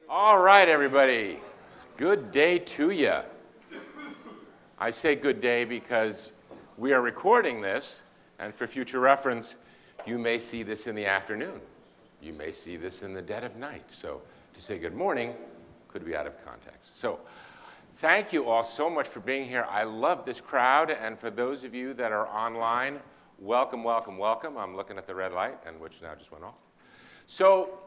All right, everybody. Good day to you. I say good day because we are recording this, and for future reference, you may see this in the afternoon. You may see this in the dead of night. So to say good morning could be out of context. So thank you all so much for being here. I love this crowd, and for those of you that are online, welcome, welcome, welcome. I'm looking at the red light, and which now just went off. So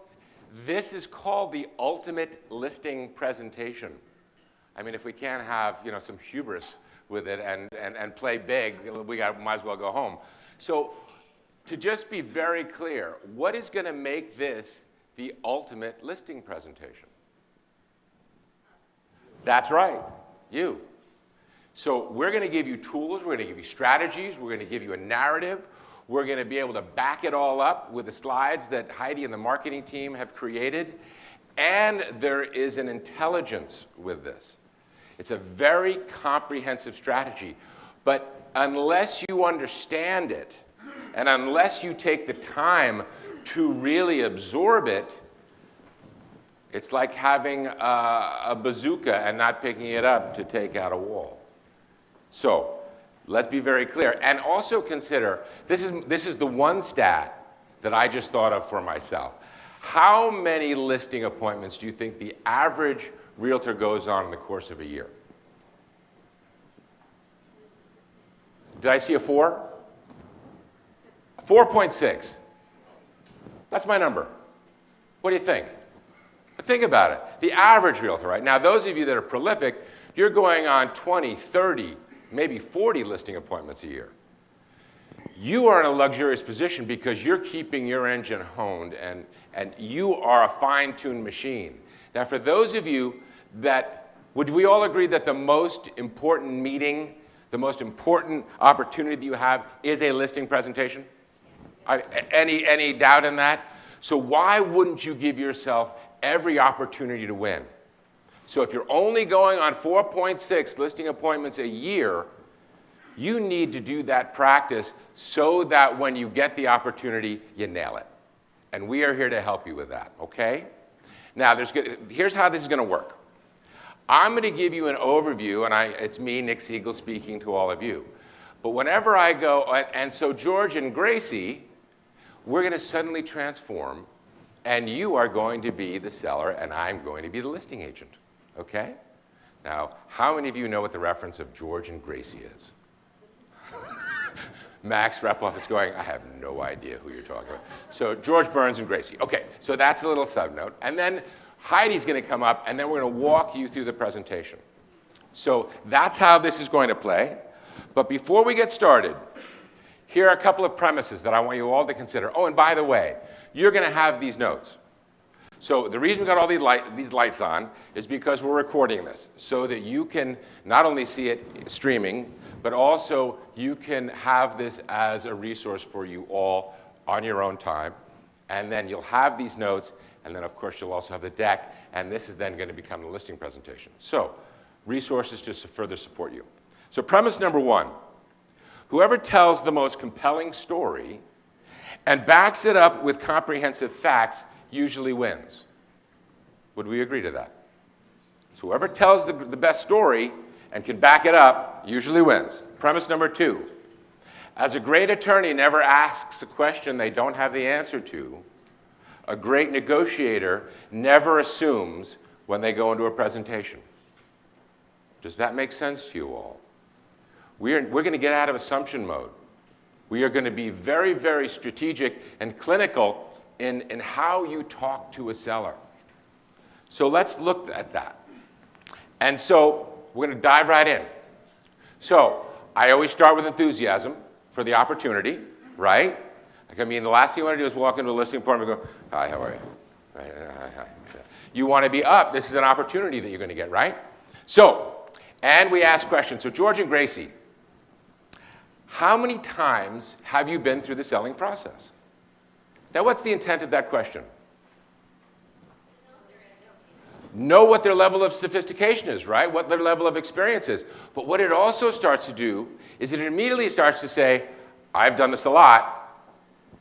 this is called the ultimate listing presentation. I mean, if we can't have, some hubris with it and play big, might as well go home. So to just be very clear, what is going to make this the ultimate listing presentation? That's right, you. So we're going to give you tools, we're going to give you strategies, we're going to give you a narrative. We're going to be able to back it all up with the slides that Heidi and the marketing team have created. And there is an intelligence with this. It's a very comprehensive strategy. But unless you understand it, and unless you take the time to really absorb it, it's like having a bazooka and not picking it up to take out a wall. So let's be very clear. And also consider, this is the one stat that I just thought of for myself. How many listing appointments do you think the average realtor goes on in the course of a year? Did I see a 4? 4.6. That's my number. What do you think? But think about it. The average realtor, right? Now, those of you that are prolific, you're going on 20, 30, maybe 40 listing appointments a year. You are in a luxurious position because you're keeping your engine honed and you are a fine-tuned machine. Now, for those of you that, would we all agree that the most important meeting, the most important opportunity that you have is a listing presentation? Any doubt in that? So why wouldn't you give yourself every opportunity to win? So if you're only going on 4.6 listing appointments a year, you need to do that practice so that when you get the opportunity, you nail it. And we are here to help you with that, okay? Now, here's how this is going to work. I'm going to give you an overview, and it's me, Nick Segal, speaking to all of you. But whenever I go, and so George and Gracie, we're going to suddenly transform, and you are going to be the seller, and I'm going to be the listing agent. Okay? Now, how many of you know what the reference of George and Gracie is? Max Repoff is going, I have no idea who you're talking about. So George Burns and Gracie. Okay, so that's a little subnote. And then Heidi's going to come up, and then we're going to walk you through the presentation. So that's how this is going to play. But before we get started, here are a couple of premises that I want you all to consider. Oh, and by the way, you're going to have these notes. So the reason we got all these lights on is because we're recording this so that you can not only see it streaming, but also you can have this as a resource for you all on your own time. And then you'll have these notes, and then of course you'll also have the deck, and this is then going to become the listing presentation. So resources to further support you. So premise number 1, whoever tells the most compelling story and backs it up with comprehensive facts usually wins. Would we agree to that? So whoever tells the best story and can back it up usually wins. Premise number 2, as a great attorney never asks a question they don't have the answer to, a great negotiator never assumes when they go into a presentation. Does that make sense to you all? We're going to get out of assumption mode. We are going to be very, very strategic and clinical in how you talk to a seller. So let's look at that. And so we're going to dive right in. So I always start with enthusiasm for the opportunity, right? I mean, the last thing you want to do is walk into a listing appointment and go, hi, how are you? Hi. You want to be up. This is an opportunity that you're going to get, right? So, and we ask questions. So George and Gracie, how many times have you been through the selling process? Now, what's the intent of that question? Know what their level of sophistication is, right? What their level of experience is. But what it also starts to do is it immediately starts to say, I've done this a lot.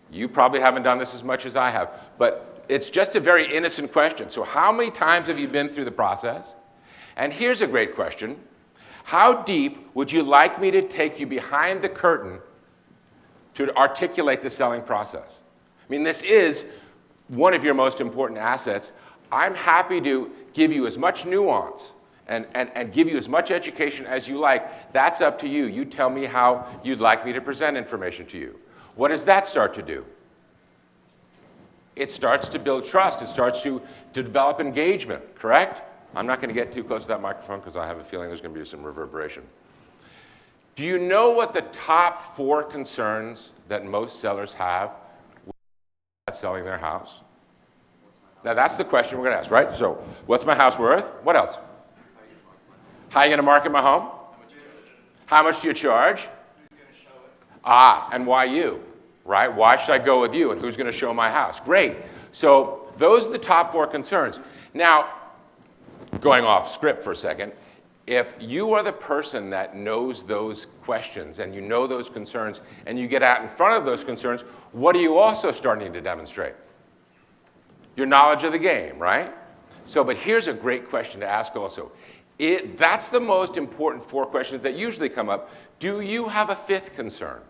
You probably haven't done this as much as I have. But it's just a very innocent question. So how many times have you been through the process? And here's a great question. How deep would you like me to take you behind the curtain to articulate the selling process? I mean, this is one of your most important assets. I'm happy to give you as much nuance and give you as much education as you like. That's up to you. You tell me how you'd like me to present information to you. What does that start to do? It starts to build trust. It starts to develop engagement, correct? I'm not going to get too close to that microphone because I have a feeling there's going to be some reverberation. Do you know what the top 4 concerns that most sellers have about selling their house? Now that's the question we're going to ask, right? So, what's my house worth? What else? How are you going to market my home? How much do you charge? Who's going to show it? Ah, and why you, right? Why should I go with you, and who's going to show my house? Great. So those are the top 4 concerns. Now, going off script for a second, if you are the person that knows those questions and you know those concerns and you get out in front of those concerns, what are you also starting to demonstrate? Your knowledge of the game, right? So, but here's a great question to ask also. That's the most important 4 questions that usually come up. Do you have a 5th concern?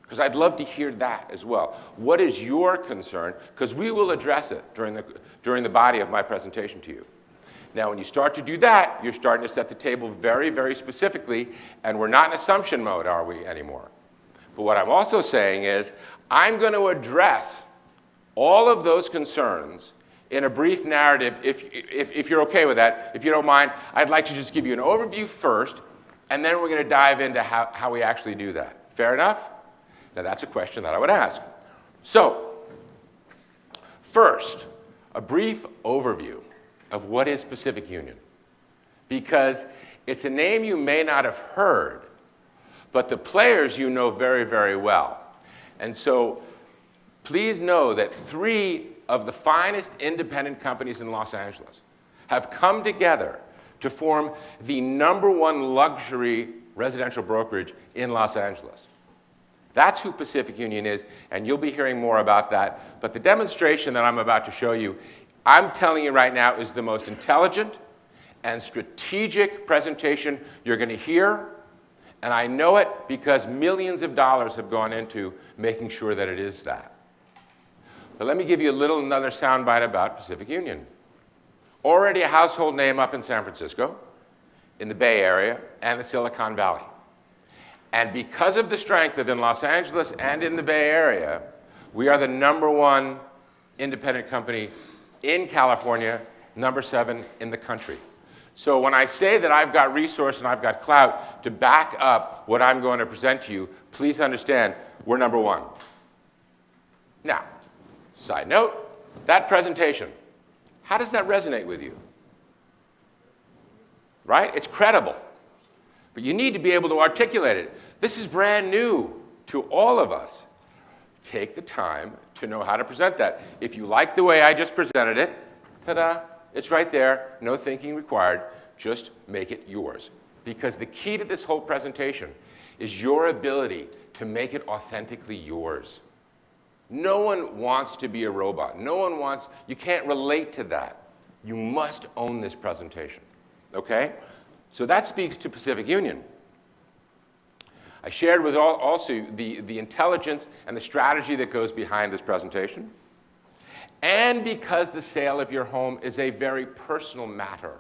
Because I'd love to hear that as well. What is your concern? Because we will address it during the body of my presentation to you. Now, when you start to do that, you're starting to set the table very, very specifically, and we're not in assumption mode, are we, anymore? But what I'm also saying is, I'm going to address all of those concerns in a brief narrative, if you're okay with that. If you don't mind, I'd like to just give you an overview first, and then we're going to dive into how we actually do that. Fair enough? Now, that's a question that I would ask. So, first, a brief overview of what is Pacific Union, because it's a name you may not have heard, but the players you know very, very well. And so please know that 3 of the finest independent companies in Los Angeles have come together to form the #1 luxury residential brokerage in Los Angeles. That's who Pacific Union is, and you'll be hearing more about that. But the demonstration that I'm about to show you, I'm telling you right now, is the most intelligent and strategic presentation you're going to hear. And I know it because millions of dollars have gone into making sure that it is that. But let me give you another soundbite about Pacific Union. Already a household name up in San Francisco, in the Bay Area, and the Silicon Valley. And because of the strength of in Los Angeles and in the Bay Area, we are the #1 independent company in California, #7 in the country. So when I say that I've got resource and I've got clout to back up what I'm going to present to you, please understand we're #1. Now, side note, that presentation, how does that resonate with you? Right? It's credible. But you need to be able to articulate it. This is brand new to all of us. Take the time to know how to present that. If you like the way I just presented it, ta-da, it's right there, no thinking required, just make it yours. Because the key to this whole presentation is your ability to make it authentically yours. No one wants to be a robot. No one wants, you can't relate to that. You must own this presentation, okay? So that speaks to Pacific Union. I shared with also the intelligence and the strategy that goes behind this presentation. And because the sale of your home is a very personal matter,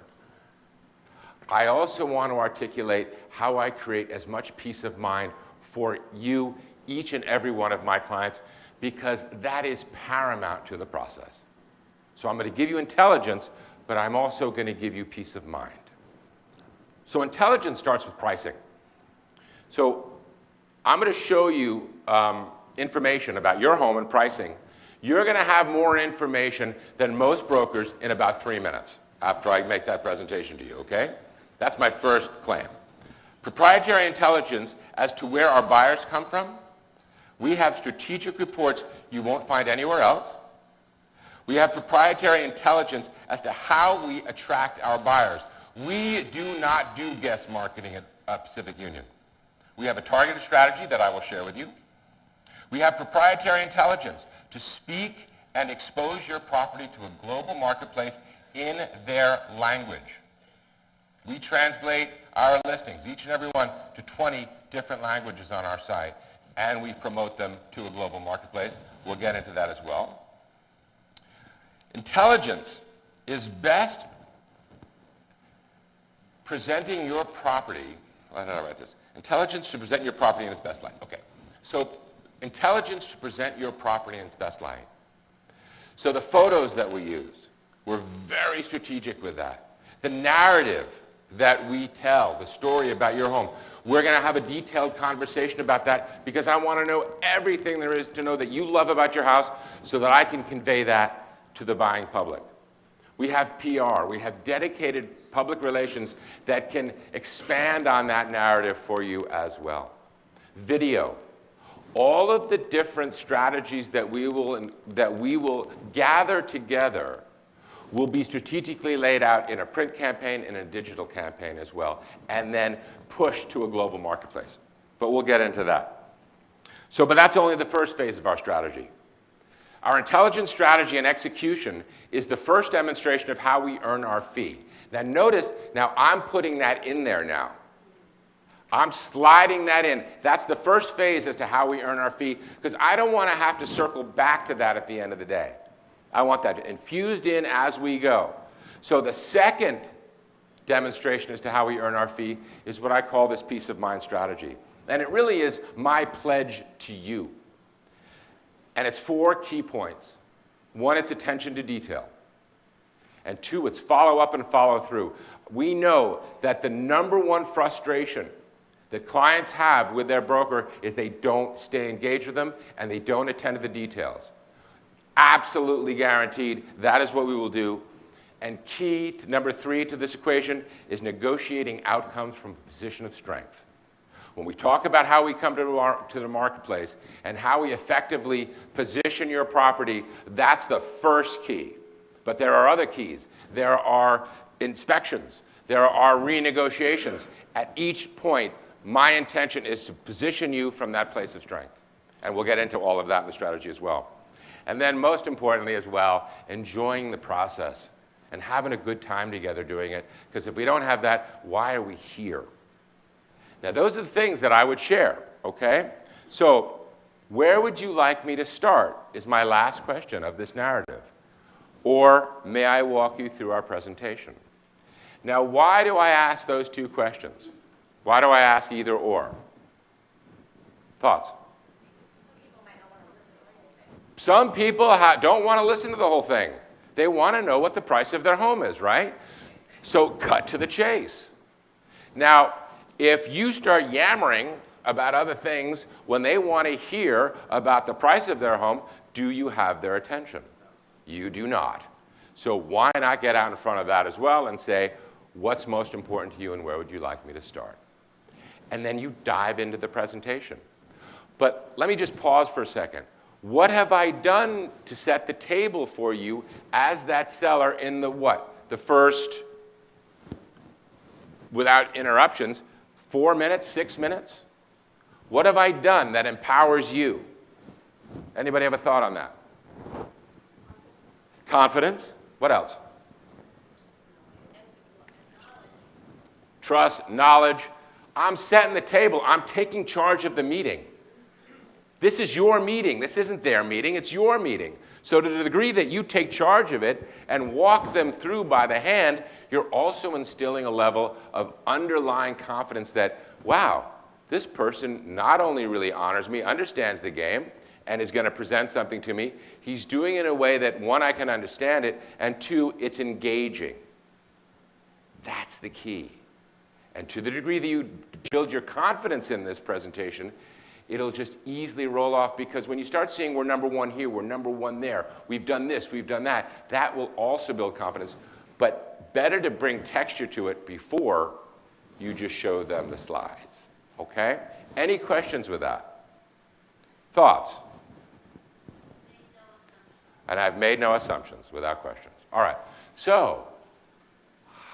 I also want to articulate how I create as much peace of mind for you, each and every one of my clients, because that is paramount to the process. So I'm going to give you intelligence, but I'm also going to give you peace of mind. So intelligence starts with pricing. So I'm going to show you information about your home and pricing. You're going to have more information than most brokers in about 3 minutes after I make that presentation to you, okay? That's my first claim. Proprietary intelligence as to where our buyers come from. We have strategic reports you won't find anywhere else. We have proprietary intelligence as to how we attract our buyers. We do not do guest marketing at Pacific Union. We have a targeted strategy that I will share with you. We have proprietary intelligence to speak and expose your property to a global marketplace in their language. We translate our listings, each and every one, to 20 different languages on our site, and we promote them to a global marketplace. We'll get into that as well. Intelligence is best presenting your property. How did I write this? Intelligence to present your property in its best light. Okay. So intelligence to present your property in its best light. So the photos that we use, we're very strategic with that. The narrative that we tell, the story about your home, we're going to have a detailed conversation about that because I want to know everything there is to know that you love about your house so that I can convey that to the buying public. We have PR. We have dedicated public relations that can expand on that narrative for you as well. Video. All of the different strategies that we will gather together will be strategically laid out in a print campaign and a digital campaign as well, and then pushed to a global marketplace. But we'll get into that. But that's only the first phase of our strategy. Our intelligence strategy and execution is the first demonstration of how we earn our fee. Now notice, now I'm putting that in there now. I'm sliding that in. That's the first phase as to how we earn our fee, because I don't want to have to circle back to that at the end of the day. I want that infused in as we go. So the second demonstration as to how we earn our fee is what I call this peace of mind strategy. And it really is my pledge to you. And it's 4 key points. 1, it's attention to detail. And 2, it's follow up and follow through. We know that the #1 frustration that clients have with their broker is they don't stay engaged with them and they don't attend to the details. Absolutely guaranteed, that is what we will do. And key to #3 to this equation is negotiating outcomes from a position of strength. When we talk about how we come to the marketplace and how we effectively position your property, that's the first key. But there are other keys. There are inspections. There are renegotiations. At each point, my intention is to position you from that place of strength. And we'll get into all of that in the strategy as well. And then most importantly as well, enjoying the process and having a good time together doing it. Because if we don't have that, why are we here? Now, those are the things that I would share, okay? So where would you like me to start is my last question of this narrative. Or may I walk you through our presentation? Now, why do I ask those 2 questions? Why do I ask either or? Thoughts? Some people don't want to listen to the whole thing. They want to know what the price of their home is, right? So cut to the chase. Now, if you start yammering about other things when they want to hear about the price of their home, do you have their attention? You do not. So why not get out in front of that as well and say, what's most important to you and where would you like me to start? And then you dive into the presentation. But let me just pause for a second. What have I done to set the table for you as that seller in the what? The first, without interruptions, 4 minutes, 6 minutes? What have I done that empowers you? Anybody have a thought on that? Confidence. What else? Trust, knowledge. I'm setting the table. I'm taking charge of the meeting. This is your meeting. This isn't their meeting. It's your meeting. So to the degree that you take charge of it and walk them through by the hand, you're also instilling a level of underlying confidence that, wow, this person not only really honors me, understands the game, and is going to present something to me, he's doing it in a way that, 1, I can understand it, and 2, it's engaging. That's the key. And to the degree that you build your confidence in this presentation, it'll just easily roll off, because when you start seeing we're #1 here, we're #1 there, we've done this, we've done that, that will also build confidence. But better to bring texture to it before you just show them the slides. Okay? Any questions with that? Thoughts? And I've made no assumptions, without questions. All right. So,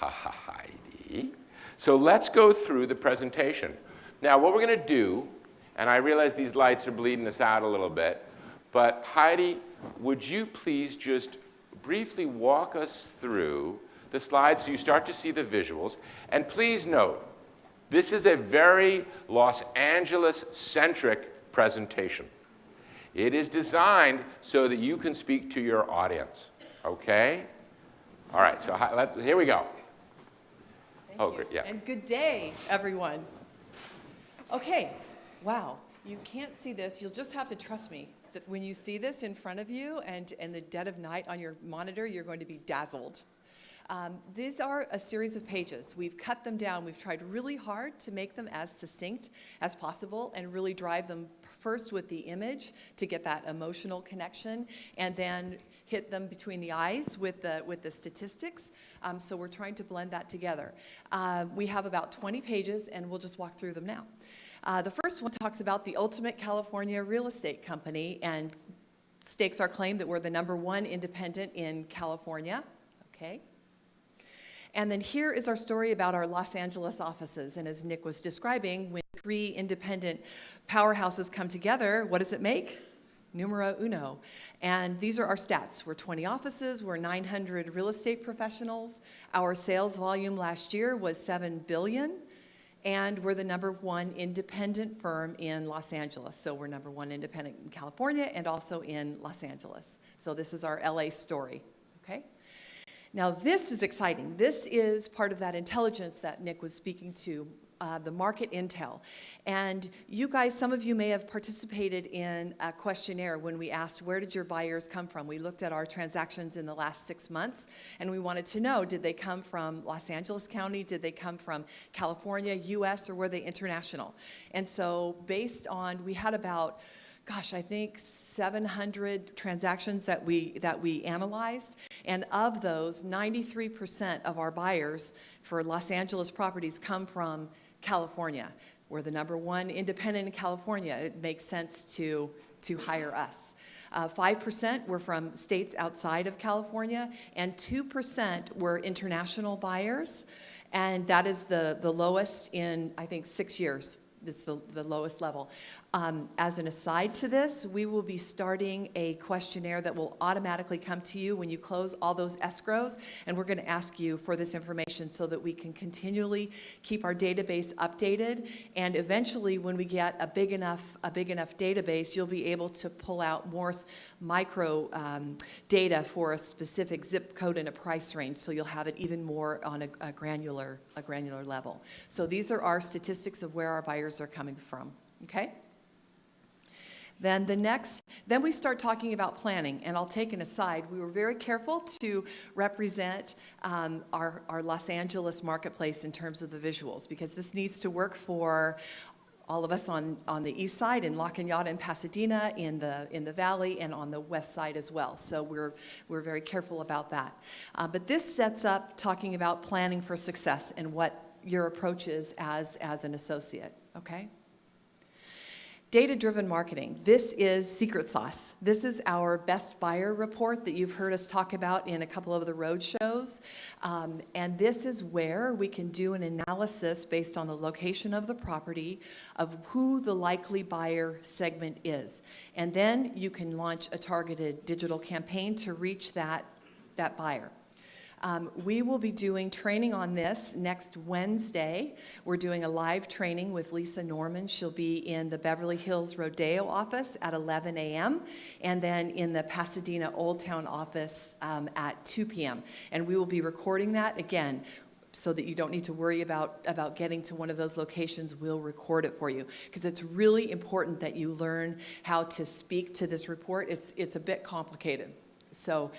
Heidi. So let's go through the presentation. Now, what we're going to do, and I realize these lights are bleeding us out a little bit, But Heidi, would you please just briefly walk us through the slides so you start to see the visuals? And please note, this is a very Los Angeles-centric presentation. It is designed so that you can speak to your audience, okay? All right, so here we go. Thank you. Great, yeah. And good day, everyone. Okay, wow, you can't see this. You'll just have to trust me that when you see this in front of you and in the dead of night on your monitor, you're going to be dazzled. These are a series of pages. We've cut them down. We've tried really hard to make them as succinct as possible and really drive them first with the image to get that emotional connection, and then hit them between the eyes with the statistics. So we're trying to blend that together. We have about 20 pages, and we'll just walk through them now. The first one talks about the ultimate California real estate company and stakes our claim that we're the #1 independent in California. Okay. And then here is our story about our Los Angeles offices. And as Nick was describing, when 3 independent powerhouses come together, what does it make? Numero uno. And these are our stats. We're 20 offices, we're 900 real estate professionals. Our sales volume last year was $7 billion. And we're the #1 independent firm in Los Angeles. So we're #1 independent in California and also in Los Angeles. So this is our LA story, okay? Now this is exciting. This is part of that intelligence that Nick was speaking to, the market intel. And you guys, some of you may have participated in a questionnaire when we asked, where did your buyers come from? We looked at our transactions in the last 6 months, and we wanted to know, did they come from Los Angeles County? Did they come from California, US, or were they international? And so based on, we had about, gosh, I think 700 transactions that we analyzed, and of those, 93% of our buyers for Los Angeles properties come from California. We're the #1 independent in California. It makes sense to hire us. 5% were from states outside of California, and 2% were international buyers, and that is the lowest in, I think, 6 years. It's the lowest level. As an aside to this, we will be starting a questionnaire that will automatically come to you when you close all those escrows, and we're going to ask you for this information so that we can continually keep our database updated, and eventually when we get a big enough database, you'll be able to pull out more micro data for a specific zip code and a price range, so you'll have it even more on a granular level. So these are our statistics of where our buyers are coming from, okay? Then then we start talking about planning, and I'll take an aside. We were very careful to represent our Los Angeles marketplace in terms of the visuals, because this needs to work for all of us on the east side, in La Cañada and Pasadena, in the valley, and on the west side as well. So we're very careful about that. But this sets up talking about planning for success and what your approach is as an associate, okay? Data-driven marketing. This is secret sauce. This is our best buyer report that you've heard us talk about in a couple of the road shows. And this is where we can do an analysis based on the location of the property of who the likely buyer segment is. And then you can launch a targeted digital campaign to reach that buyer. We will be doing training on this next Wednesday. We're doing a live training with Lisa Norman. She'll be in the Beverly Hills Rodeo office at 11 a.m. and then in the Pasadena Old Town office at 2 p.m. And we will be recording that again, so that you don't need to worry about getting to one of those locations. We'll record it for you, because it's really important that you learn how to speak to this report. It's a bit complicated. So,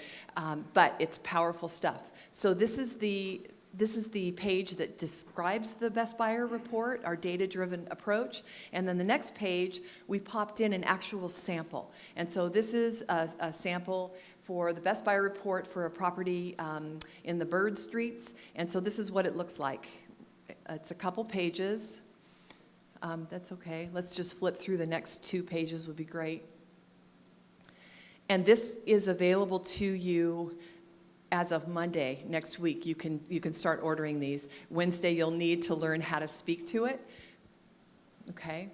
but it's powerful stuff. So this is the page that describes the Best Buyer Report, our data-driven approach. And then the next page, we popped in an actual sample. And so this is a sample for the Best Buyer Report for a property in the Bird Streets. And so this is what it looks like. It's a couple pages. That's okay. Let's just flip through the next 2 pages would be great. And this is available to you as of Monday next week. You can start ordering these. Wednesday, you'll need to learn how to speak to it. Okay?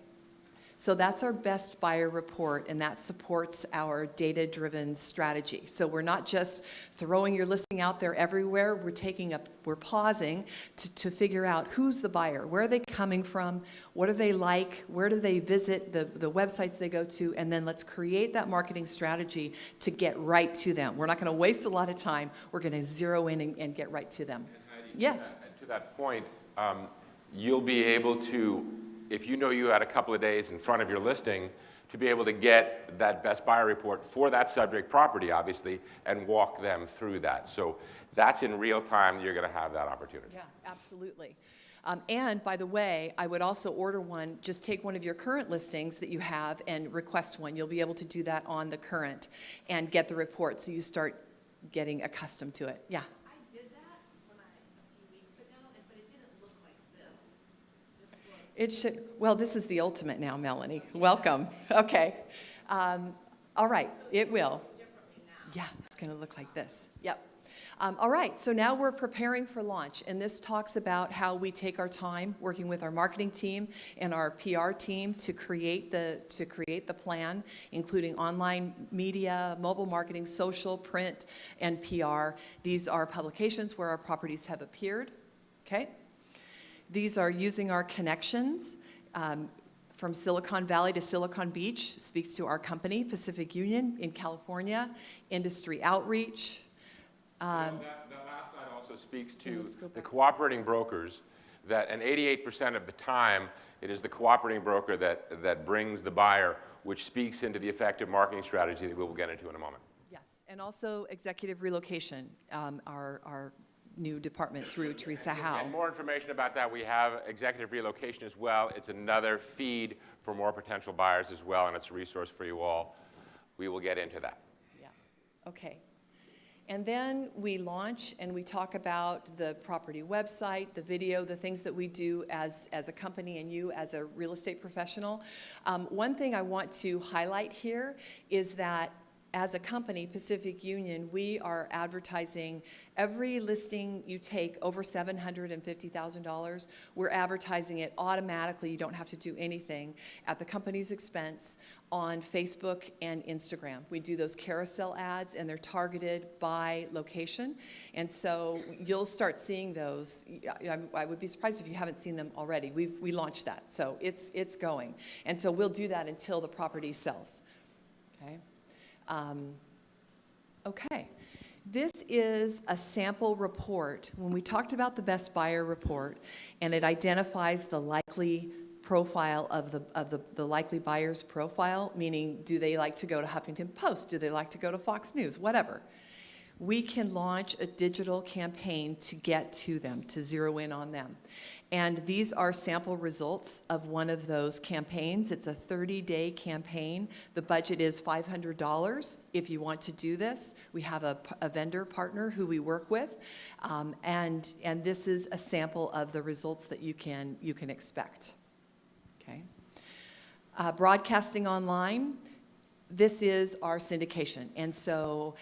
So that's our best buyer report, and that supports our data-driven strategy. So we're not just throwing your listing out there everywhere. We're pausing to figure out who's the buyer, where are they coming from, what are they like, where do they visit, the websites they go to, and then let's create that marketing strategy to get right to them. We're not going to waste a lot of time. We're going to zero in and get right to them. Yes. To that point, you'll be able to, if you know you had a couple of days in front of your listing, to be able to get that best buyer report for that subject property, obviously, and walk them through that. So that's in real time, you're going to have that opportunity. Yeah, absolutely. And by the way, I would also order one, just take one of your current listings that you have and request one. You'll be able to do that on the current and get the report so you start getting accustomed to it. Yeah. It should, well, this is the ultimate now, Melanie. Welcome. Okay. All right, it will. Yeah, it's going to look like this. Yep. All right, so now we're preparing for launch, and this talks about how we take our time working with our marketing team and our PR team to create the plan, including online media, mobile marketing, social, print, and PR. These are publications where our properties have appeared. Okay. These are using our connections from Silicon Valley to Silicon Beach, speaks to our company, Pacific Union in California, industry outreach. That last slide also speaks to the cooperating brokers, and 88% of the time, it is the cooperating broker that brings the buyer, which speaks into the effective marketing strategy that we will get into in a moment. Yes, and also executive relocation, our new department through Teresa Howe. And more information about that, we have executive relocation as well. It's another feed for more potential buyers as well, and it's a resource for you all. We will get into that. Yeah, okay. And then we launch and we talk about the property website, the video, the things that we do as a company and you as a real estate professional. One thing I want to highlight here is that as a company, Pacific Union, we are advertising every listing you take over $750,000. We're advertising it automatically. You don't have to do anything at the company's expense on Facebook and Instagram. We do those carousel ads, and they're targeted by location. And so you'll start seeing those. I would be surprised if you haven't seen them already. We launched that, so it's going. And so we'll do that until the property sells. Okay. Okay, this is a sample report. When we talked about the best buyer report, and it identifies the likely profile of the likely buyer's profile, meaning do they like to go to Huffington Post, do they like to go to Fox News, whatever. We can launch a digital campaign to get to them, to zero in on them. And these are sample results of one of those campaigns. It's a 30-day campaign. The budget is $500 if you want to do this. We have a vendor partner who we work with, and this is a sample of the results that you can expect. Okay. Broadcasting online. This is our syndication, and so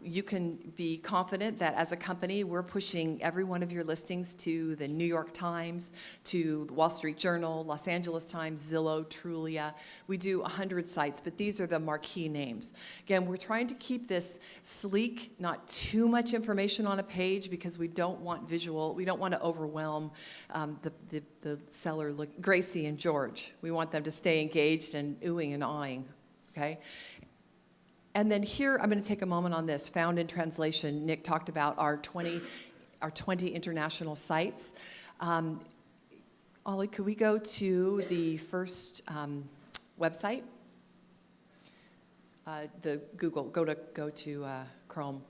you can be confident that as a company, we're pushing every one of your listings to the New York Times, to the Wall Street Journal, Los Angeles Times, Zillow, Trulia. We do 100 sites, but these are the marquee names. Again, we're trying to keep this sleek, not too much information on a page because we don't want visual, we don't want to overwhelm the seller, Gracie and George. We want them to stay engaged and oohing and awing. Okay, and then here I'm going to take a moment on this. Found in translation, Nick talked about our 20 international sites. Ollie, could we go to the first website? The Google. Go to Chrome.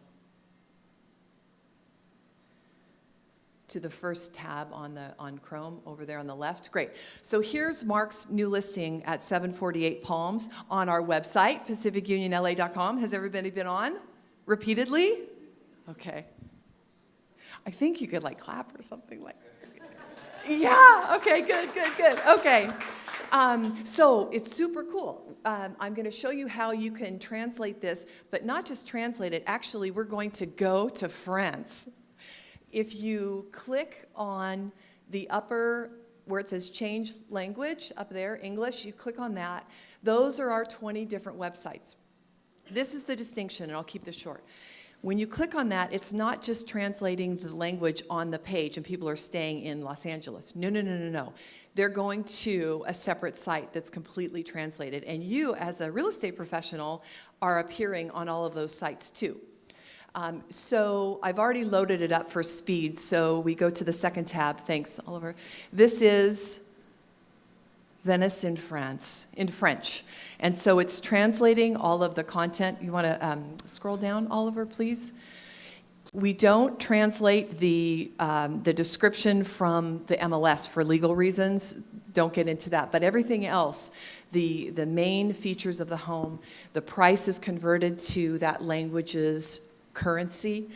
To the first tab on Chrome over there on the left. Great. So here's Mark's new listing at 748 Palms on our website, pacificunionla.com. Has everybody been on repeatedly? Okay. I think you could like clap or something like that. Yeah, okay, good. Okay. So it's super cool. I'm going to show you how you can translate this, but not just translate it. Actually, we're going to go to France. If you click on the upper where it says change language up there, English, you click on that. Those are our 20 different websites. This is the distinction, and I'll keep this short. When you click on that, it's not just translating the language on the page and people are staying in Los Angeles. No, no, no, no, no. They're going to a separate site that's completely translated. And you, as a real estate professional, are appearing on all of those sites too. So I've already loaded it up for speed. So we go to the second tab. Thanks, Oliver. This is Venice in France, in French. And so it's translating all of the content. You want to scroll down, Oliver, please? We don't translate the description from the MLS for legal reasons. Don't get into that. But everything else, the main features of the home, the price is converted to that language's currency.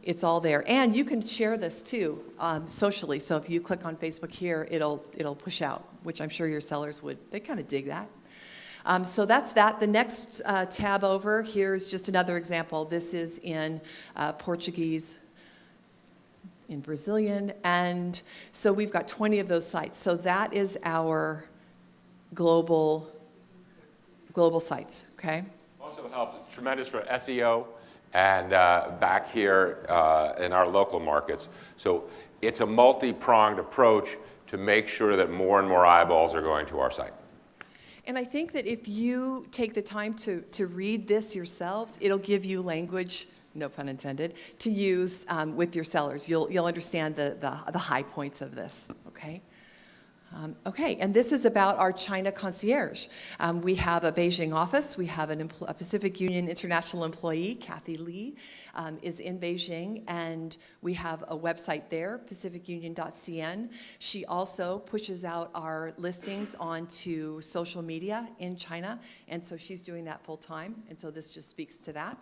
It's all there. And you can share this too socially. So if you click on Facebook here, it'll push out, which I'm sure your sellers would. They kind of dig that. So that's that. The next tab over here is just another example. This is in Portuguese, in Brazilian, and so we've got 20 of those sites. So that is our global sites, okay? Also helps, tremendous for SEO and back here in our local markets. So it's a multi-pronged approach to make sure that more and more eyeballs are going to our site. And I think that if you take the time to read this yourselves, it'll give you language, no pun intended, to use with your sellers. You'll understand the high points of this, okay? Okay, and this is about our China concierge. We have a Beijing office. We have a Pacific Union international employee, Kathy Lee, is in Beijing, and we have a website there, pacificunion.cn. She also pushes out our listings onto social media in China, and so she's doing that full time, and so this just speaks to that.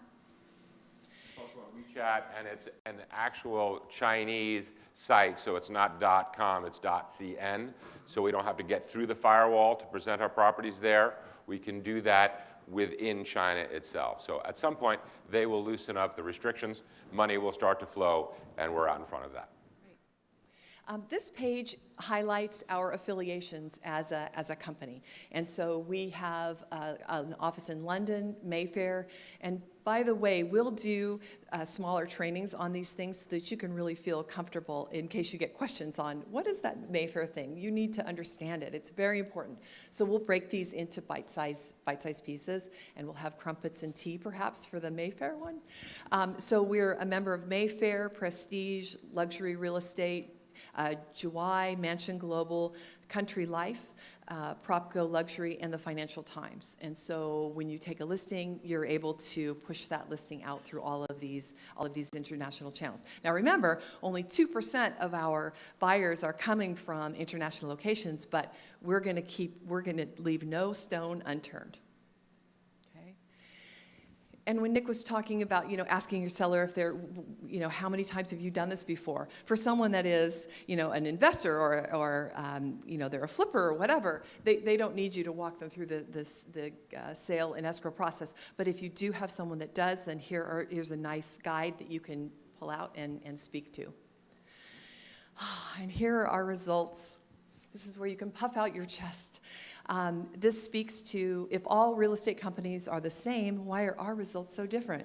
Also on WeChat, and it's an actual Chinese site, so it's not .com, it's .cn, so we don't have to get through the firewall to present our properties there. We can do that within China itself. So at some point, they will loosen up the restrictions, money will start to flow, and we're out in front of that. This page highlights our affiliations as a company. And so we have an office in London, Mayfair, and by the way, we'll do smaller trainings on these things so that you can really feel comfortable in case you get questions on what is that Mayfair thing. You need to understand it. It's very important. So we'll break these into bite-sized pieces, and we'll have crumpets and tea perhaps for the Mayfair one. So we're a member of Mayfair, Prestige, Luxury Real Estate, Juwai, Mansion Global, Country Life, PropGo Luxury, and the Financial Times. And so when you take a listing, you're able to push that listing out through all of these international channels. Now remember, only 2% of our buyers are coming from international locations, but we're going to leave no stone unturned. And when Nick was talking about, asking your seller if they're, how many times have you done this before? For someone that is, an investor or they're a flipper or whatever, they don't need you to walk them through the sale and escrow process. But if you do have someone that does, then here's a nice guide that you can pull out and speak to. And here are our results. This is where you can puff out your chest. This speaks to, if all real estate companies are the same, why are our results so different?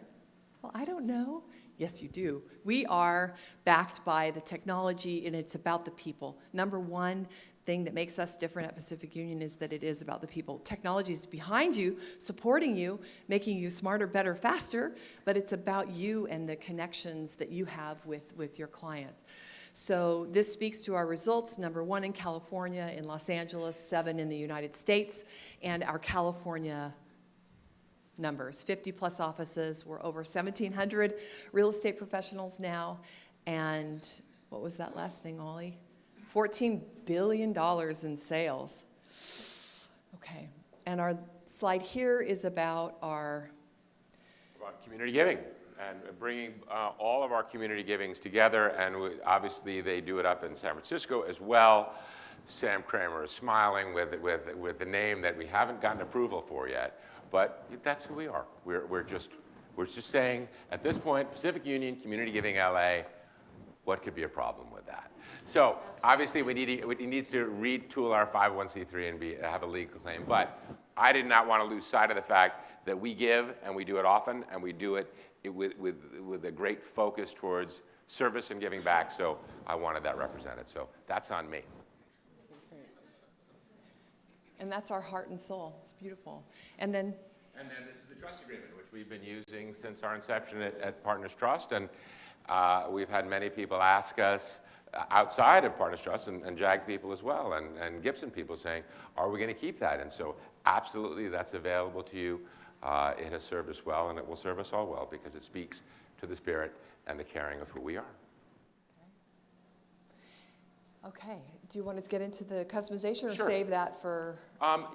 Well, I don't know. Yes, you do. We are backed by the technology, and it's about the people. Number one thing that makes us different at Pacific Union is that it is about the people. Technology is behind you, supporting you, making you smarter, better, faster, but it's about you and the connections that you have with your clients. So this speaks to our results, number 1 in California, in Los Angeles, 7 in the United States, and our California numbers, 50 plus offices. We're over 1,700 real estate professionals now, and what was that last thing, Ollie? $14 billion in sales. Okay, and our slide here is about our community giving. And bringing all of our community givings together, and obviously they do it up in San Francisco as well. Sam Kramer is smiling with the name that we haven't gotten approval for yet, but that's who we are. We're just saying at this point, Pacific Union Community Giving LA, what could be a problem with that? So obviously we needs to retool our 501c3 and have a legal claim. But I did not want to lose sight of the fact that we give, and we do it often, and we do it with a great focus towards service and giving back. So I wanted that represented. So that's on me. And that's our heart and soul. It's beautiful. And then this is the trust agreement, which we've been using since our inception at Partners Trust. And we've had many people ask us outside of Partners Trust, and JAG people as well, and Gibson people saying, are we going to keep that? And so absolutely, that's available to you. It has served us well, and it will serve us all well, because it speaks to the spirit and the caring of who we are. Okay. Do you want to get into the customization or Sure. save that for?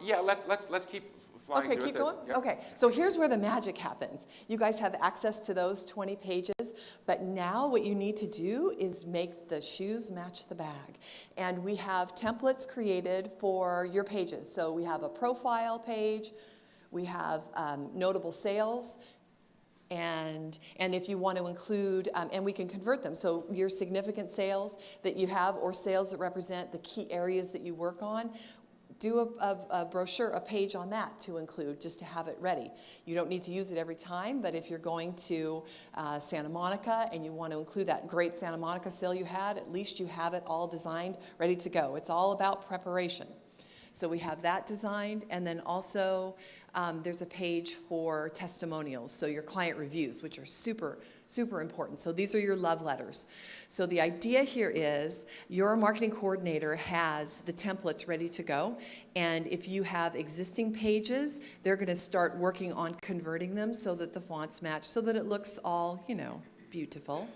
Yeah, let's keep flying Okay, through keep it. going? Yep. Okay, so here's where the magic happens. You guys have access to those 20 pages, but now what you need to do is make the shoes match the bag. And we have templates created for your pages. So we have a profile page, we have notable sales, and if you want to include, and we can convert them, so your significant sales that you have or sales that represent the key areas that you work on, do a brochure, a page on that to include, just to have it ready. You don't need to use it every time, but if you're going to Santa Monica and you want to include that great Santa Monica sale you had, at least you have it all designed, ready to go. It's all about preparation. So we have that designed, and then also there's a page for testimonials, so your client reviews, which are super, super important. So these are your love letters. So the idea here is your marketing coordinator has the templates ready to go, and if you have existing pages, they're going to start working on converting them so that the fonts match, so that it looks all, beautiful.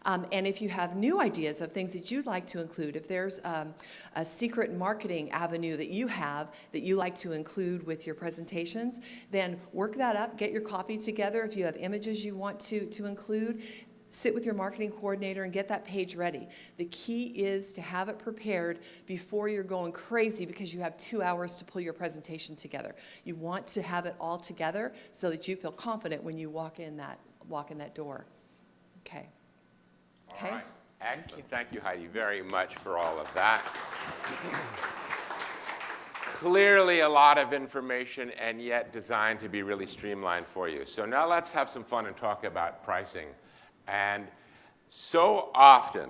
And if you have new ideas of things that you'd like to include, if there's a secret marketing avenue that you have that you like to include with your presentations, then work that up, get your copy together. If you have images you want to include, sit with your marketing coordinator and get that page ready. The key is to have it prepared before you're going crazy because you have 2 hours to pull your presentation together. You want to have it all together so that you feel confident when you walk in that door. Okay. Okay. All right. Excellent. Thank you, Heidi, very much for all of that. Clearly a lot of information, and yet designed to be really streamlined for you. So now let's have some fun and talk about pricing. And so often,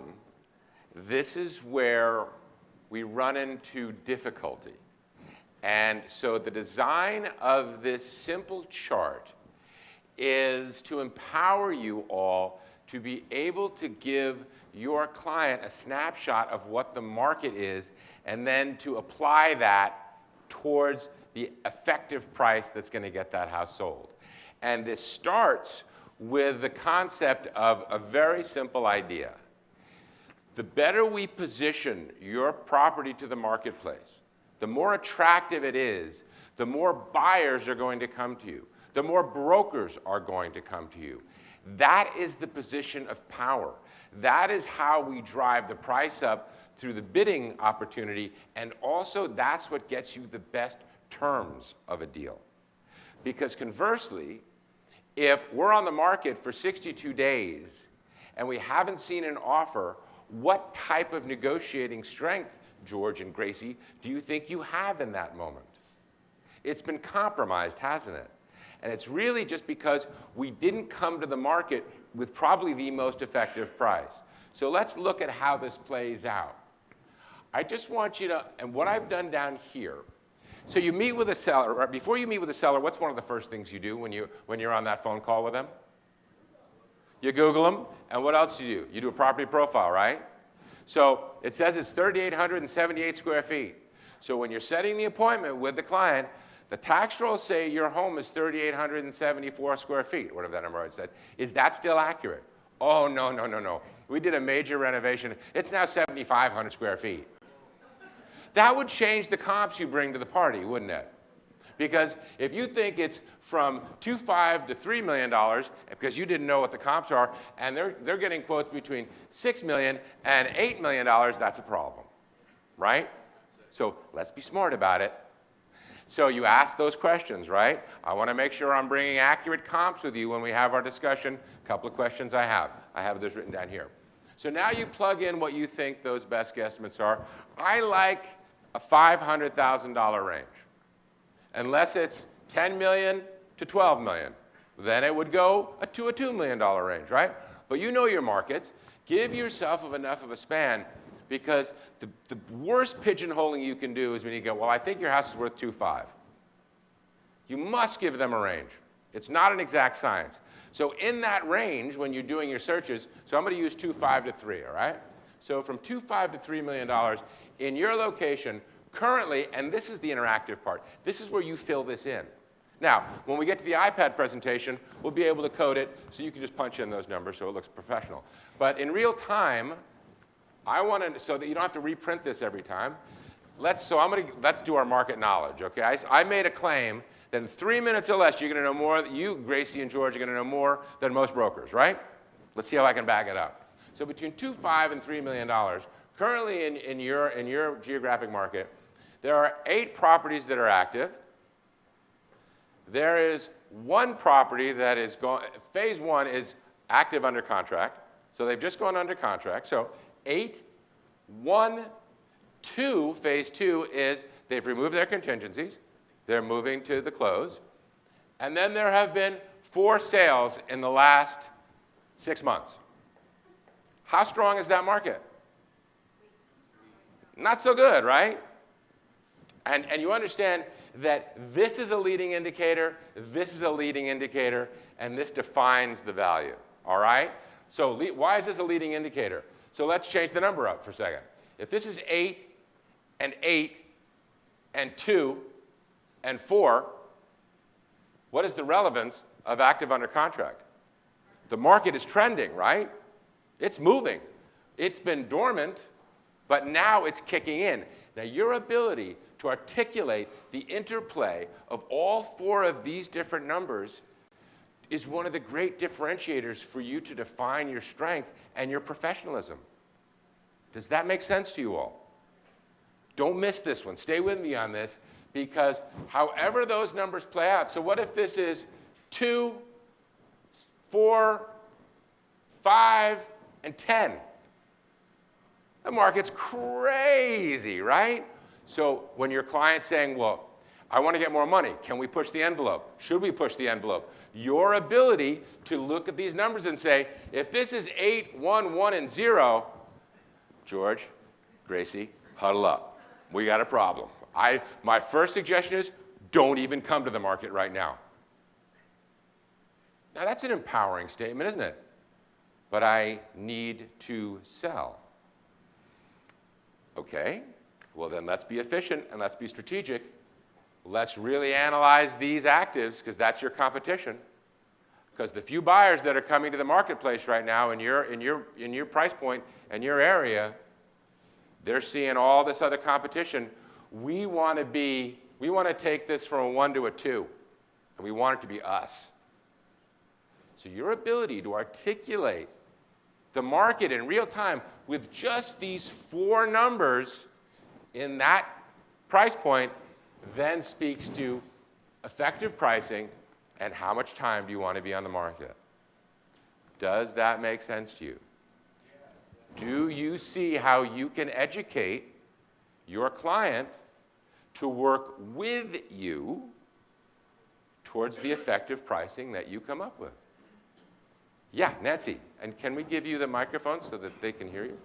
this is where we run into difficulty. And so the design of this simple chart is to empower you all to be able to give your client a snapshot of what the market is, and then to apply that towards the effective price that's going to get that house sold. And this starts with the concept of a very simple idea. The better we position your property to the marketplace, the more attractive it is, the more buyers are going to come to you, the more brokers are going to come to you. That is the position of power. That is how we drive the price up through the bidding opportunity, and also that's what gets you the best terms of a deal. Because conversely, if we're on the market for 62 days and we haven't seen an offer, what type of negotiating strength, George and Gracie, do you think you have in that moment? It's been compromised, hasn't it? And it's really just because we didn't come to the market with probably the most effective price. So let's look at how this plays out. I just want you to, and what I've done down here, so you meet with a seller, right? Before you meet with a seller, what's one of the first things you do when you're on that phone call with them? You Google them, and what else do you do? You do a property profile, right? So it says it's 3,878 square feet. So when you're setting the appointment with the client, the tax rolls say your home is 3,874 square feet, whatever that number I said. Is that still accurate? Oh, no. We did a major renovation. It's now 7,500 square feet. That would change the comps you bring to the party, wouldn't it? Because if you think it's from $2.5 to $3 million, because you didn't know what the comps are, and they're getting quotes between $6 million and $8 million, that's a problem, right? So let's be smart about it. So you ask those questions, right? I want to make sure I'm bringing accurate comps with you when we have our discussion. A couple of questions I have. I have those written down here. So now you plug in what you think those best guesstimates are. I like a $500,000 range. Unless it's 10 million to 12 million. Then it would go to a $2 million range, right? But you know your markets. Give yourself enough of a span, because the worst pigeonholing you can do is when you go, well, I think your house is worth 2.5. You must give them a range. It's not an exact science. So in that range, when you're doing your searches, so I'm going to use 2.5 to 3, all right? So from 2.5 to $3 million in your location currently, and this is the interactive part, this is where you fill this in. Now, when we get to the iPad presentation, we'll be able to code it so you can just punch in those numbers so it looks professional. But in real time, I want to, so that you don't have to reprint this every time, let's do our market knowledge, okay? I made a claim that in 3 minutes or less, you're going to know more, you, Gracie, and George are going to know more than most brokers, right? Let's see how I can back it up. So between $2.5 and $3 million, currently in your geographic market, there are 8 properties that are active. There is 1 property that is going, phase 1 is active under contract. So they've just gone under contract. So 8, 1, 2, phase 2 is they've removed their contingencies. They're moving to the close. And then there have been 4 sales in the last 6 months. How strong is that market? Not so good, right? And you understand that this is a leading indicator, this is a leading indicator, and this defines the value, all right? So why is this a leading indicator? So let's change the number up for a second. If this is 8 and 8 and 2 and 4, what is the relevance of active under contract? The market is trending, right? It's moving. It's been dormant, but now it's kicking in. Now, your ability to articulate the interplay of all 4 of these different numbers is one of the great differentiators for you to define your strength and your professionalism. Does that make sense to you all? Don't miss this one. Stay with me on this, because however those numbers play out, so what if this is 2, 4, 5, and 10? The market's crazy, right? So when your client's saying, well, I want to get more money, can we push the envelope? Should we push the envelope? Your ability to look at these numbers and say, if this is 8, 1, 1, and 0, George, Gracie, huddle up. We got a problem. My first suggestion is don't even come to the market right now. Now, that's an empowering statement, isn't it? But I need to sell. Okay, well then let's be efficient and let's be strategic. Let's really analyze these actives, because that's your competition. Because the few buyers that are coming to the marketplace right now in your price point and your area, they're seeing all this other competition. We want to take this from a 1 to a 2, and we want it to be us. So your ability to articulate the market in real time with just these 4 numbers in that price point then speaks to effective pricing and how much time do you want to be on the market. Does that make sense to you? Do you see how you can educate your client to work with you towards the effective pricing that you come up with? Yeah, Nancy. And can we give you the microphone so that they can hear you?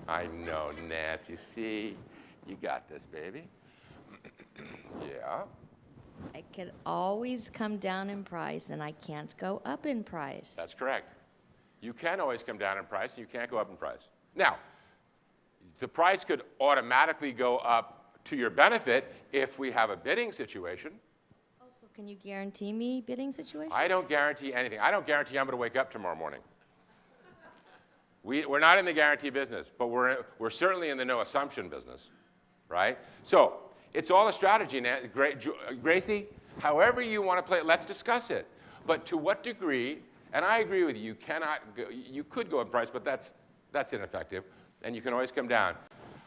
I know, Nancy. See, you got this, baby. Yeah. I could always come down in price, and I can't go up in price. That's correct. You can always come down in price, and you can't go up in price. Now, the price could automatically go up to your benefit if we have a bidding situation. Also, can you guarantee me bidding situation? I don't guarantee anything. I don't guarantee I'm going to wake up tomorrow morning. We're not in the guarantee business, but we're certainly in the no assumption business, right? So it's all a strategy, Gracie. However you want to play it, let's discuss it. But to what degree? And I agree with you. You cannot. You could go in price, but that's ineffective, and you can always come down.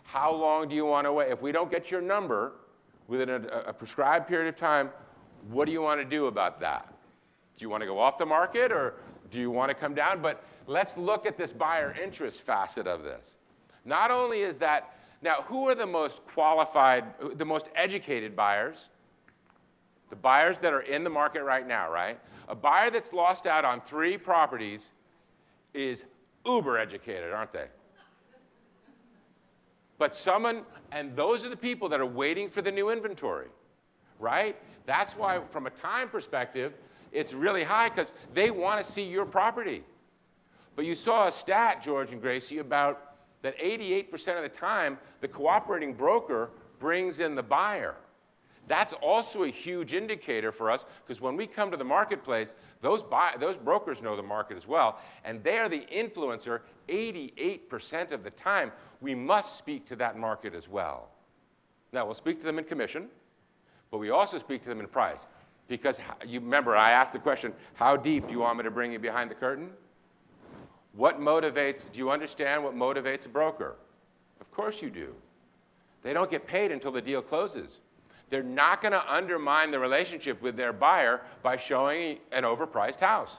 How long do you want to wait? If we don't get your number within a prescribed period of time, what do you want to do about that? Do you want to go off the market, or Do you want to come down? But let's look at this buyer interest facet of this. Not only is that, now who are the most qualified, the most educated buyers? The buyers that are in the market right now, right? A buyer that's lost out on 3 properties is uber educated, aren't they? But someone, and those are the people that are waiting for the new inventory, right? That's why, from a time perspective, it's really high, because they want to see your property. But you saw a stat, George and Gracie, about that 88% of the time, the cooperating broker brings in the buyer. That's also a huge indicator for us, because when we come to the marketplace, those brokers know the market as well, and they are the influencer 88% of the time. We must speak to that market as well. Now, we'll speak to them in commission, but we also speak to them in price. Because you remember, I asked the question, how deep do you want me to bring you behind the curtain? What motivates, do you understand what motivates a broker? Of course you do. They don't get paid until the deal closes. They're not going to undermine the relationship with their buyer by showing an overpriced house,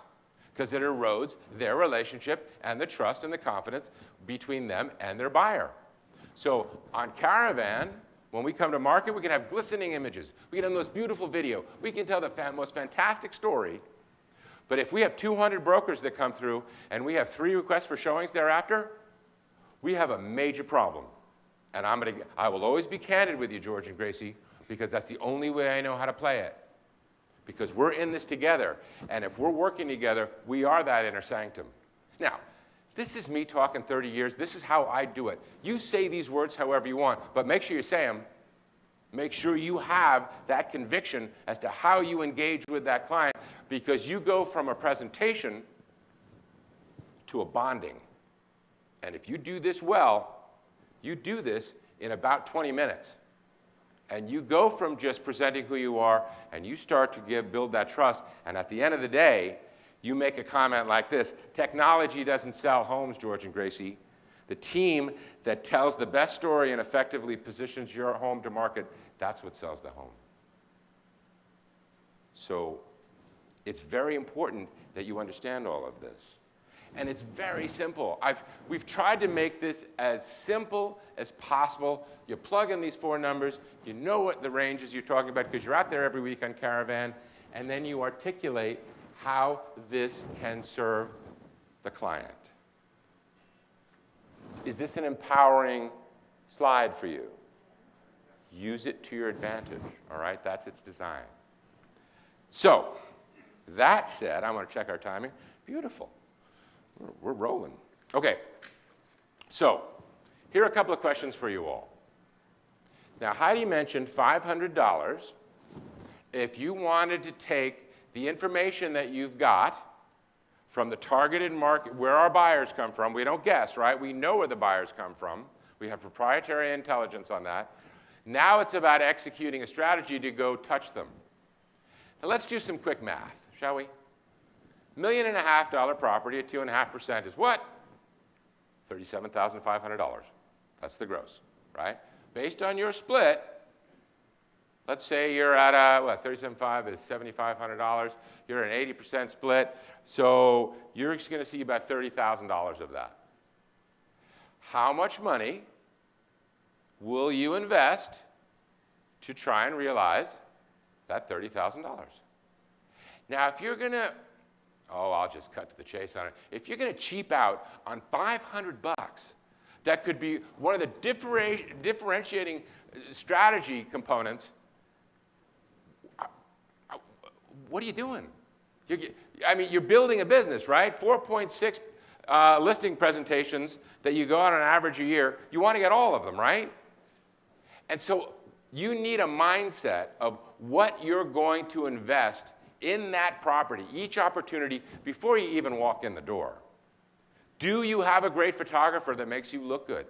because it erodes their relationship and the trust and the confidence between them and their buyer. So on Caravan, when we come to market, we can have glistening images. We can have the most beautiful video. We can tell the most fantastic story. But if we have 200 brokers that come through and we have 3 requests for showings thereafter, we have a major problem. And I will always be candid with you, George and Gracie, because that's the only way I know how to play it. Because we're in this together, and if we're working together, we are that inner sanctum. Now, this is me talking 30 years. This is how I do it. You say these words however you want, but make sure you say them. Make sure you have that conviction as to how you engage with that client, because you go from a presentation to a bonding. And if you do this well, you do this in about 20 minutes. And you go from just presenting who you are, and you start to build that trust. And at the end of the day, you make a comment like this: technology doesn't sell homes, George and Gracie. The team that tells the best story and effectively positions your home to market, that's what sells the home. So it's very important that you understand all of this. And it's very simple. We've tried to make this as simple as possible. You plug in these 4 numbers, you know what the ranges you're talking about, because you're out there every week on Caravan, and then you articulate how this can serve the client. Is this an empowering slide for you? Use it to your advantage, all right? That's its design. So, that said, I want to check our timing. Beautiful. We're rolling. Okay, so here are a couple of questions for you all. Now, Heidi mentioned $500 if you wanted to take the information that you've got from the targeted market, where our buyers come from. We don't guess, right? We know where the buyers come from. We have proprietary intelligence on that. Now it's about executing a strategy to go touch them. Now let's do some quick math, shall we? $1.5 million property at 2.5% is what? $37,500. That's the gross, right? Based on your split, let's say you're at what, 37.5 is $7,500. You're an 80% split, so you're just going to see about $30,000 of that. How much money will you invest to try and realize that $30,000? Now, if you're going to, I'll just cut to the chase on it. If you're going to cheap out on $500, that could be one of the differentiating strategy components. What are you doing? You're building a business, right? 4.6 listing presentations that you go out on average a year. You want to get all of them, right? And so you need a mindset of what you're going to invest in that property, each opportunity, before you even walk in the door. Do you have a great photographer that makes you look good?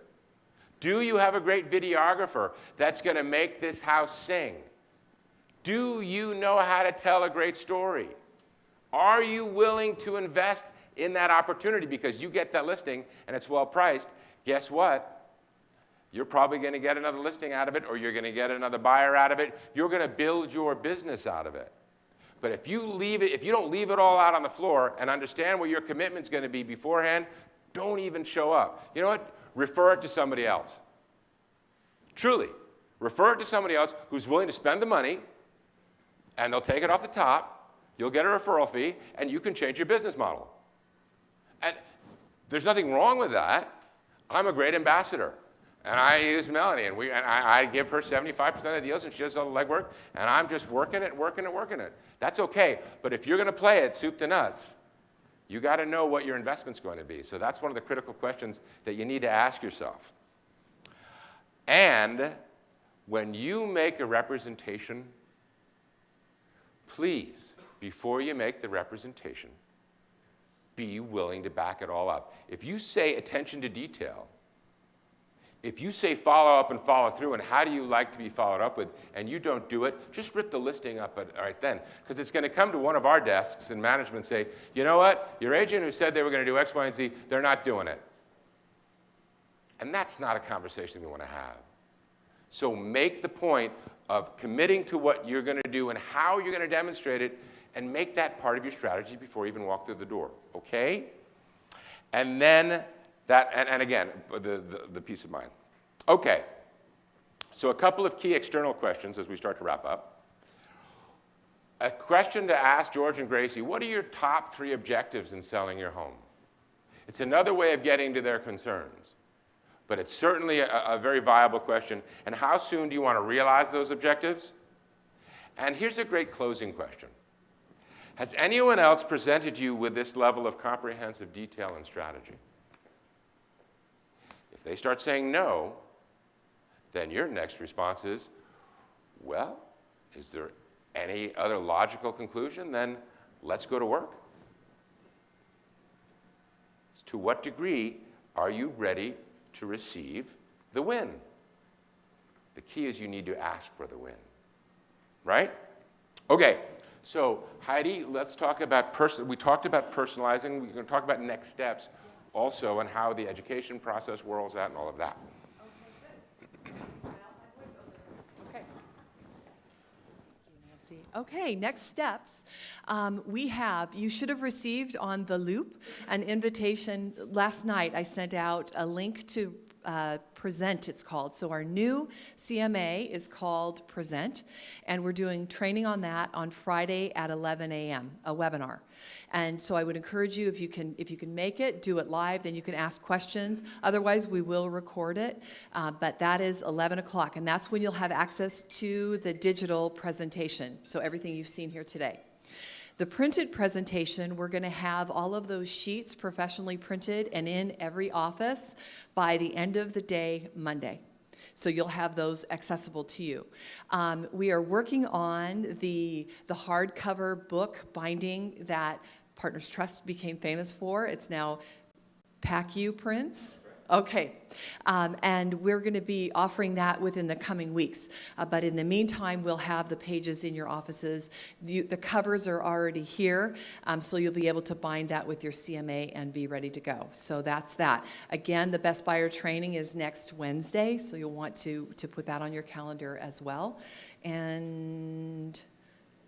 Do you have a great videographer that's going to make this house sing? Do you know how to tell a great story? Are you willing to invest in that opportunity because you get that listing and it's well priced? Guess what? You're probably going to get another listing out of it, or you're going to get another buyer out of it. You're going to build your business out of it. But if you don't leave it all out on the floor and understand what your commitment's going to be beforehand, don't even show up. You know what? Refer it to somebody else. Truly. Refer it to somebody else who's willing to spend the money, and they'll take it off the top. You'll get a referral fee, and you can change your business model. And there's nothing wrong with that. I'm a great ambassador. And I use Melanie, and I give her 75% of the deals, and she does all the legwork, and I'm just working it. That's okay. But if you're going to play it soup to nuts, you got to know what your investment's going to be. So that's one of the critical questions that you need to ask yourself. And when you make a representation, please, before you make the representation, be willing to back it all up. If you say attention to detail, if you say follow up and follow through, and how do you like to be followed up with, and you don't do it, just rip the listing up right then. Because it's going to come to one of our desks in management and say, you know what, your agent who said they were going to do X, Y, and Z, they're not doing it. And that's not a conversation we want to have. So make the point of committing to what you're going to do and how you're going to demonstrate it, and make that part of your strategy before you even walk through the door, okay? And then that, and again, the peace of mind. Okay, so a couple of key external questions as we start to wrap up. A question to ask George and Gracie: what are your top 3 objectives in selling your home? It's another way of getting to their concerns, but it's certainly a very viable question. And how soon do you want to realize those objectives? And here's a great closing question. Has anyone else presented you with this level of comprehensive detail and strategy? If they start saying no, then your next response is, well, is there any other logical conclusion? Then let's go to work. To what degree are you ready to receive the win? The key is you need to ask for the win, right? Okay, so Heidi, let's talk about we talked about personalizing. We're going to talk about next steps also, and how the education process whirls out and all of that. Okay, next steps. You should have received on the Loop an invitation. Last night I sent out a link to Present, it's called. So our new CMA is called Present, and we're doing training on that on Friday at 11 a.m., a webinar. And so I would encourage you, if you can make it, do it live, then you can ask questions. Otherwise, we will record it, but that is 11 o'clock, and that's when you'll have access to the digital presentation, so everything you've seen here today. The printed presentation, we're going to have all of those sheets professionally printed and in every office by the end of the day, Monday. So you'll have those accessible to you. We are working on the hardcover book binding that Partners Trust became famous for. It's now PACU prints. Okay, and we're going to be offering that within the coming weeks. But in the meantime, we'll have the pages in your offices. The covers are already here, so you'll be able to bind that with your CMA and be ready to go. So that's that. Again, the Best Buyer training is next Wednesday, so you'll want to put that on your calendar as well. And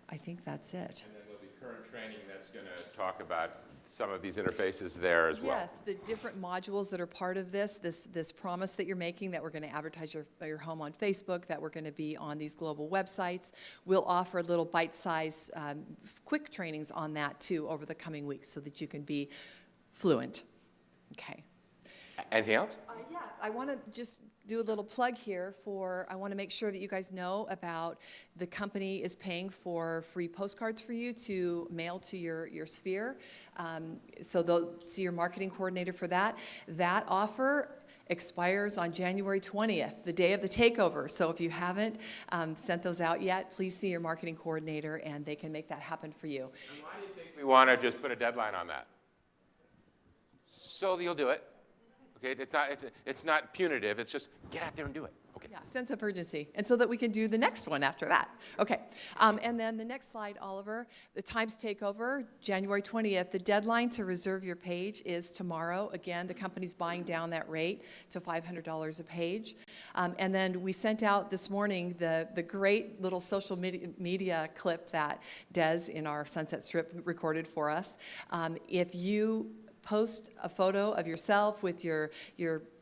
I think that's it. And then there'll be current training that's going to talk about some of these interfaces there as well. Yes, the different modules that are part of this promise that you're making, that we're going to advertise your home on Facebook, that we're going to be on these global websites. We'll offer little bite-sized quick trainings on that too over the coming weeks so that you can be fluent. Okay. Anything else? Yeah, I want to just do a little plug here I want to make sure that you guys know about the company is paying for free postcards for you to mail to your sphere. So they'll see your marketing coordinator for that. That offer expires on January 20th, the day of the takeover. So if you haven't sent those out yet, please see your marketing coordinator and they can make that happen for you. And why do you think we want to just put a deadline on that? So you'll do it. Okay, it's not punitive. It's just get out there and do it. Okay. Yeah, sense of urgency, and so that we can do the next one after that. Okay, and then the next slide, Oliver, the Times Takeover, January 20th. The deadline to reserve your page is tomorrow. Again, the company's buying down that rate to $500 a page. And then we sent out this morning the great little social media clip that Des in our Sunset Strip recorded for us. If you post a photo of yourself with your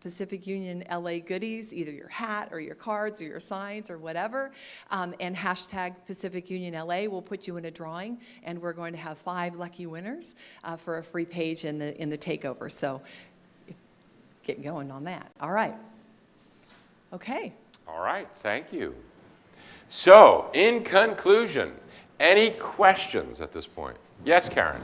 Pacific Union LA goodies, either your hat or your cards or your signs or whatever, and hashtag Pacific Union LA, we'll put you in a drawing, and we're going to have 5 lucky winners for a free page in the takeover. So get going on that. All right. Okay. All right, thank you. So, in conclusion, any questions at this point? Yes, Karen?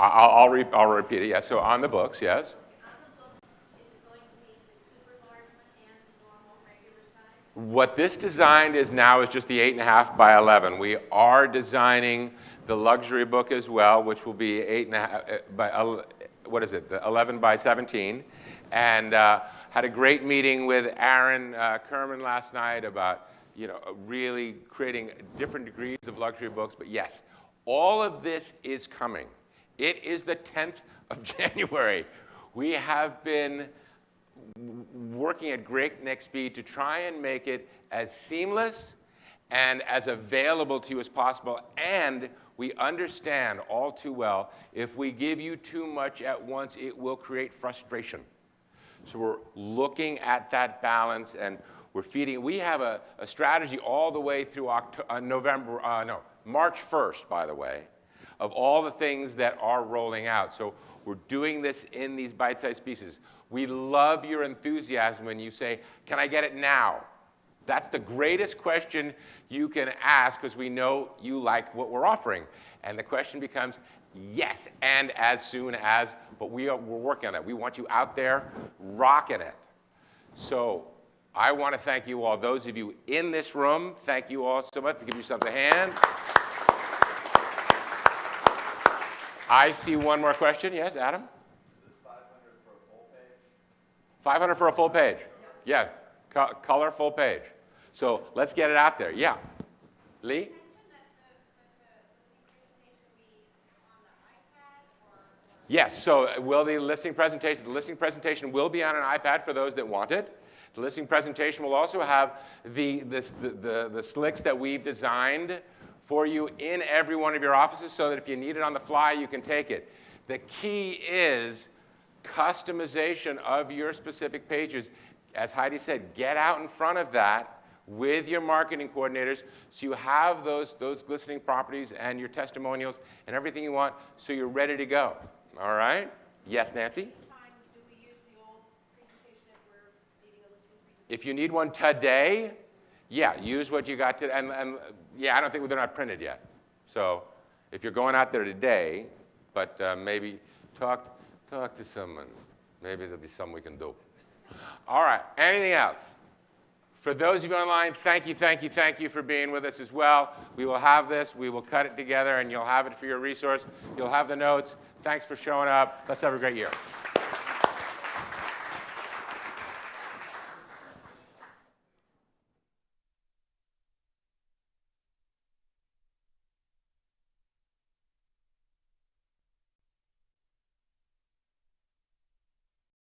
I'll repeat it, yes. So on the books, yes. On the books, is it going to be the super large one and the normal regular size? What this designed is now is just the 8.5 by 11. We are designing the luxury book as well, which will be 8.5 by, what is it, the 11 by 17. And had a great meeting with Aaron Kerman last night about, really creating different degrees of luxury books. But yes, all of this is coming. It is the 10th of January. We have been working at breakneck speed to try and make it as seamless and as available to you as possible. And we understand all too well, if we give you too much at once, it will create frustration. So we're looking at that balance, and we're feeding. We have a strategy all the way through March 1st, by the way, of all the things that are rolling out. So we're doing this in these bite-sized pieces. We love your enthusiasm when you say, can I get it now? That's the greatest question you can ask, because we know you like what we're offering. And the question becomes, yes, and as soon as, but we're working on that. We want you out there rocking it. So I want to thank you all. Those of you in this room, thank you all so much. To give yourselves a hand. I see one more question. Yes, Adam? Is this 500 for a full page? 500 for a full page. Yeah, color full page. So let's get it out there. Yeah. Lee? Yes, so will the listing presentation will be on an iPad for those that want it. The listing presentation will also have the slicks that we've designed for you in every one of your offices, so that if you need it on the fly, you can take it. The key is customization of your specific pages. As Heidi said, get out in front of that with your marketing coordinators, so you have those glistening properties and your testimonials and everything you want, so you're ready to go. All right? Yes, Nancy? Do we use the old presentation if we're needing a listing presentation? If you need one today, yeah, use what you got today. And yeah, I don't think they're not printed yet. So if you're going out there today, but maybe talk to someone. Maybe there'll be something we can do. All right, anything else? For those of you online, thank you for being with us as well. We will have this, we will cut it together, and you'll have it for your resource. You'll have the notes. Thanks for showing up. Let's have a great year.